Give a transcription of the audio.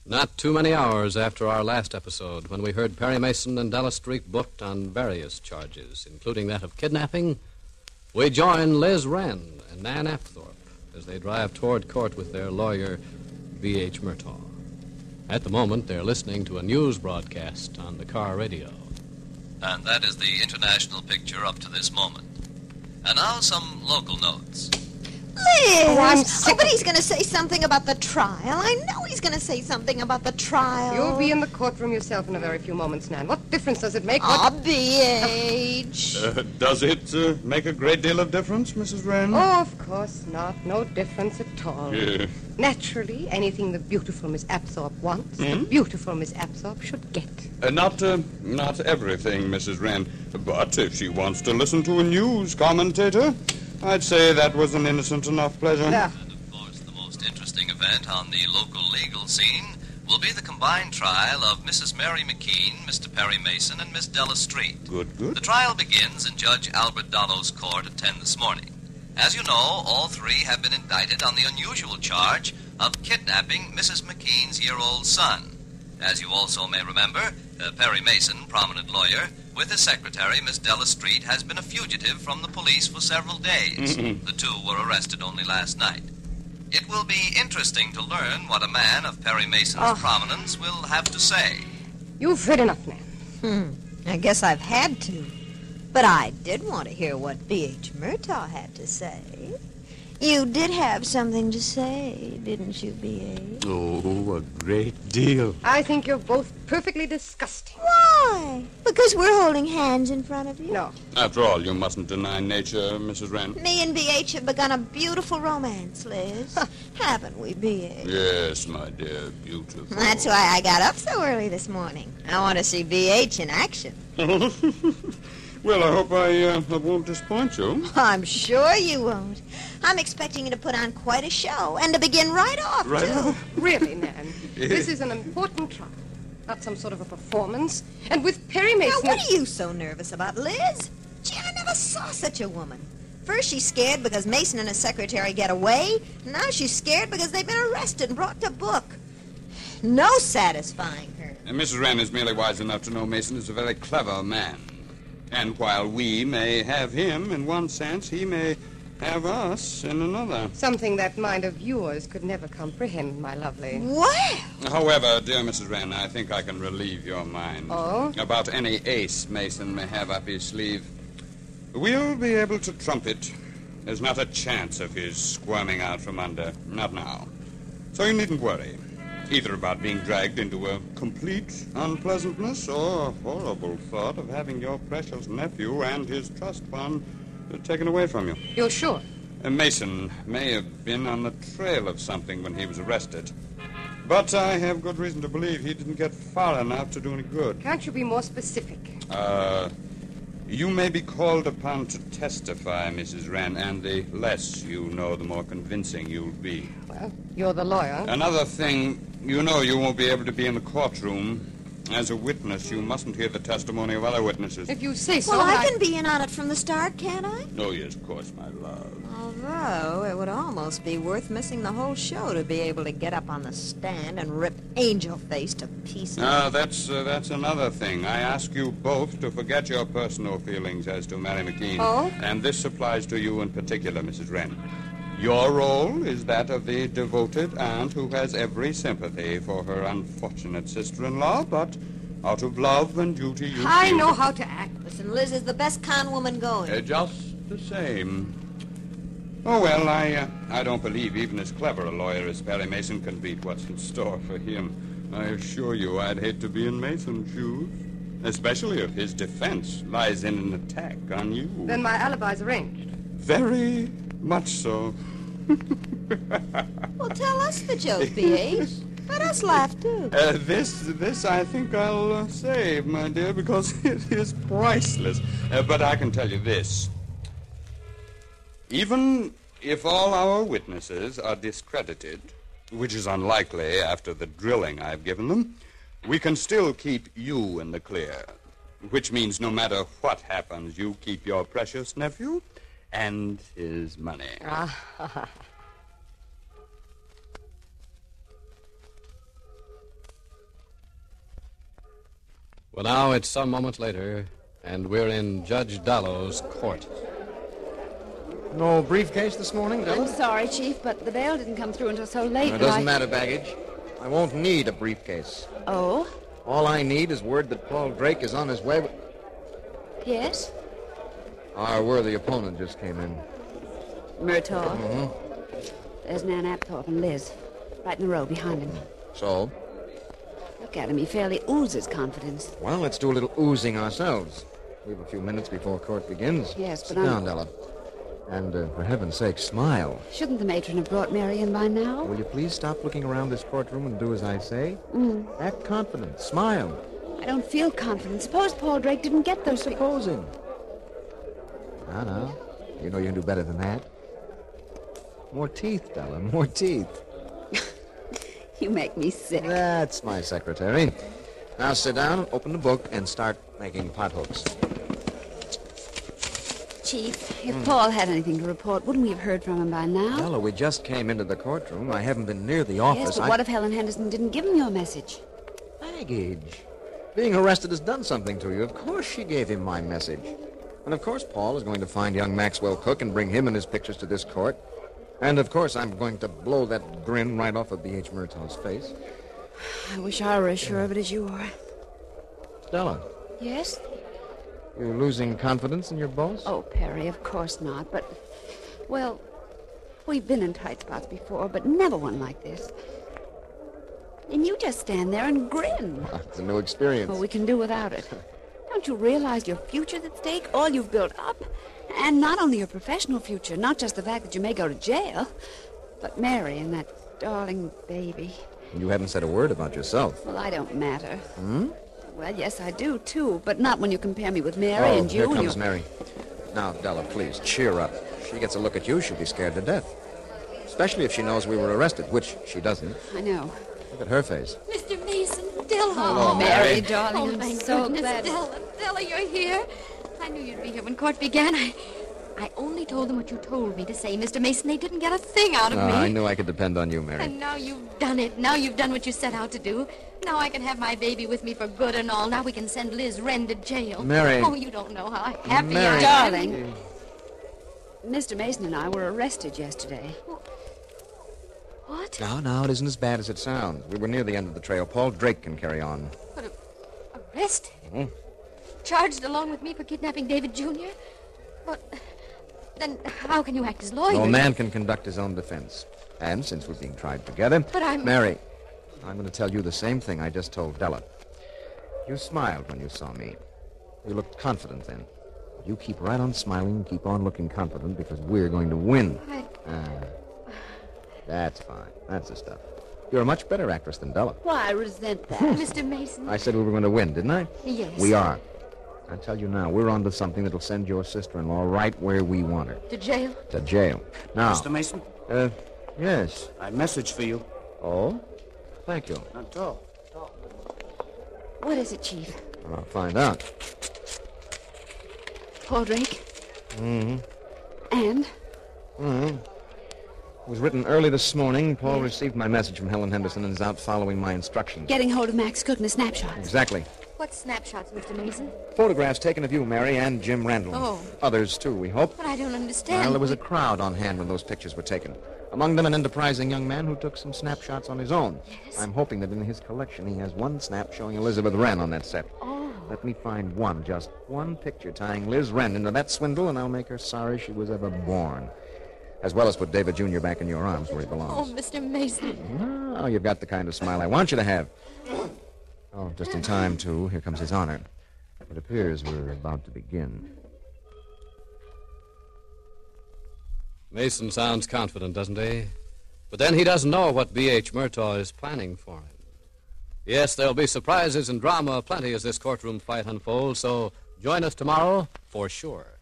Not too many hours after our last episode, when we heard Perry Mason and Della Street booked on various charges, including that of kidnapping, we join Liz Wren and Nan Apthorpe as they drive toward court with their lawyer, V.H. Murtaugh. At the moment, they're listening to a news broadcast on the car radio. And that is the international picture up to this moment. And now some local notes. Liz! Oh, I'm sick. But he's going to say something about the trial. I know he's going to say something about the trial. You'll be in the courtroom yourself in a very few moments, Nan. What difference does it make? B.H. Does it make a great deal of difference, Mrs. Wren? Oh, of course not. No difference at all. Yeah. Naturally, anything the beautiful Miss Apthorpe wants, the beautiful Miss Apthorpe should get. Not everything, Mrs. Wren. But if she wants to listen to a news commentator, I'd say that was an innocent enough pleasure. Yeah. And, of course, the most interesting event on the local legal scene will be the combined trial of Mrs. Mary McKean, Mr. Perry Mason, and Miss Della Street. Good. The trial begins in Judge Albert Dollo's court at 10 this morning. As you know, all three have been indicted on the unusual charge of kidnapping Mrs. McKean's year-old son. As you also may remember, Perry Mason, prominent lawyer, with his secretary, Miss Della Street, has been a fugitive from the police for several days. The two were arrested only last night. It will be interesting to learn what a man of Perry Mason's prominence will have to say. You've heard enough, Nan. I guess I've had to. But I did want to hear what V.H. Murtaugh had to say. You did have something to say, didn't you, B.H.? Oh, a great deal. I think you're both perfectly disgusting. Why? Because we're holding hands in front of you? No. After all, you mustn't deny nature, Mrs. Wren. Me and B.H. have begun a beautiful romance, Liz. Haven't we, B.H.? Yes, my dear, beautiful. That's why I got up so early this morning. I want to see B.H. in action. Well, I hope I won't disappoint you. I'm sure you won't. I'm expecting you to put on quite a show, and to begin right off, too. Really, Nan, this is an important trial, not some sort of a performance. And with Perry Mason... Now, what are you so nervous about, Liz? Gee, I never saw such a woman. First, she's scared because Mason and his secretary get away. Now she's scared because they've been arrested and brought to book. No satisfying her. And Mrs. Wren is merely wise enough to know Mason is a very clever man. And while we may have him in one sense, he may have us in another. Something that mind of yours could never comprehend, my lovely. Well. However, dear Mrs. Wren, I think I can relieve your mind. Oh? About any ace Mason may have up his sleeve. We'll be able to trump it. There's not a chance of his squirming out from under. Not now. So you needn't worry. Either about being dragged into a complete unpleasantness or a horrible thought of having your precious nephew and his trust fund taken away from you. You're sure? Mason may have been on the trail of something when he was arrested. But I have good reason to believe he didn't get far enough to do any good. Can't you be more specific? You may be called upon to testify, Mrs. Wren, and the less you know, the more convincing you'll be. Well, you're the lawyer. Another thing, you know you won't be able to be in the courtroom. As a witness, you mustn't hear the testimony of other witnesses. If you say so, Well, I can be in on it from the start, can't I? Oh, yes, of course, my love. Although it would almost be worth missing the whole show to be able to get up on the stand and rip Angel Face to pieces. That's another thing. I ask you both to forget your personal feelings as to Mary McKean. Oh? And this applies to you in particular, Mrs. Wren. Your role is that of the devoted aunt who has every sympathy for her unfortunate sister-in-law, but out of love and duty you I feel know how to act. Listen, Liz is the best con woman going. just the same. Oh, well, I don't believe even as clever a lawyer as Perry Mason can beat what's in store for him. I assure you I'd hate to be in Mason's shoes, especially if his defense lies in an attack on you. Then my alibi's arranged. Very much so. Well, tell us the joke, B.H. Let us laugh, too. This I think I'll save, my dear, because it is priceless. But I can tell you this. Even if all our witnesses are discredited, which is unlikely after the drilling I've given them, we can still keep you in the clear, which means no matter what happens, you keep your precious nephew and his money. Well, now it's some moment later, and we're in Judge Dallow's court. No briefcase this morning, Della? I'm sorry, Chief, but the bail didn't come through until so late. It doesn't matter, baggage. I won't need a briefcase. Oh? All I need is word that Paul Drake is on his way. Yes? Our worthy opponent just came in. Murtaugh. Mm-hmm. There's Nan Apthorpe and Liz, right in the row behind him. So? Look at him. He fairly oozes confidence. Well, let's do a little oozing ourselves. We have a few minutes before court begins. Yes, but Sit down, Della. And, for heaven's sake, smile. Shouldn't the matron have brought Mary in by now? Will you please stop looking around this courtroom and do as I say? Act confident. Smile. I don't feel confident. Suppose Paul Drake didn't get those... Supposing. Now. You know you can do better than that. More teeth, Della. More teeth. You make me sick. That's my secretary. Now sit down, open the book, and start making pothooks. Chief, if Paul had anything to report, wouldn't we have heard from him by now? Della, we just came into the courtroom. I haven't been near the office. Yes, but what if Helen Henderson didn't give him your message? Baggage. Being arrested has done something to you. Of course she gave him my message. And of course Paul is going to find young Maxwell Cook and bring him and his pictures to this court. And of course I'm going to blow that grin right off of B.H. Murtaugh's face. I wish I were as sure of it as you are. Della, Yes? you losing confidence in your boss? Oh, Perry, of course not. But, well, we've been in tight spots before, but never one like this. And you just stand there and grin. Well, it's a new experience. Well, we can do without it. Don't you realize your future's at stake? All you've built up? And not only your professional future, not just the fact that you may go to jail, but Mary and that darling baby. You haven't said a word about yourself. Well, I don't matter. Well, yes, I do, too, but not when you compare me with Mary and you. Here comes Mary. Now, Della, please, cheer up. If she gets a look at you, she'll be scared to death. Especially if she knows we were arrested, which she doesn't. I know. Look at her face. Mr. Mason, Della. Oh, Mary, darling, Oh, I'm thank so goodness, glad. Della, you're here. I knew you'd be here when court began. I only told them what you told me to say, Mr. Mason. They didn't get a thing out of me. I knew I could depend on you, Mary. And now you've done it. Now you've done what you set out to do. Now I can have my baby with me for good and all. Now we can send Liz Wren to jail. Mary. Oh, you don't know how happy Mary. I am. Darling, Mr. Mason and I were arrested yesterday. What? No, it isn't as bad as it sounds. We were near the end of the trail. Paul Drake can carry on. But arrested? Charged along with me for kidnapping David Jr.? But then how can you act as lawyer? No man can conduct his own defense. And since we're being tried together... But I'm... Mary, I'm going to tell you the same thing I just told Della. You smiled when you saw me. You looked confident then. You keep right on smiling and keep on looking confident because we're going to win. That's fine. That's the stuff. You're a much better actress than Della. Why, I resent that. Mr. Mason. I said we were going to win, didn't I? Yes. We are. I tell you now, we're on to something that'll send your sister-in-law right where we want her. To jail? To jail. Now... Mr. Mason? Yes. I have a message for you. Oh? Thank you. Not at all. What is it, Chief? I'll find out. Paul Drake? And? It was written early this morning. Paul received my message from Helen Henderson and is out following my instructions. Getting hold of Max Cook in a snapshot. Exactly. What snapshots, Mr. Mason? Photographs taken of you, Mary, and Jim Randall. Oh. Others, too, we hope. But I don't understand. Well, there was a crowd on hand when those pictures were taken. Among them, an enterprising young man who took some snapshots on his own. Yes? I'm hoping that in his collection he has one snap showing Elizabeth Wren on that set. Oh. Let me find one, just one picture tying Liz Wren into that swindle, and I'll make her sorry she was ever born. As well as put David Jr. back in your arms where he Oh, belongs. Mr. Mason. Oh, you've got the kind of smile I want you to have. Oh, just in time, too. Here comes His Honor. It appears we're about to begin. Mason sounds confident, doesn't he? But then he doesn't know what B.H. Murtaugh is planning for him. Yes, there'll be surprises and drama plenty as this courtroom fight unfolds, so join us tomorrow for sure.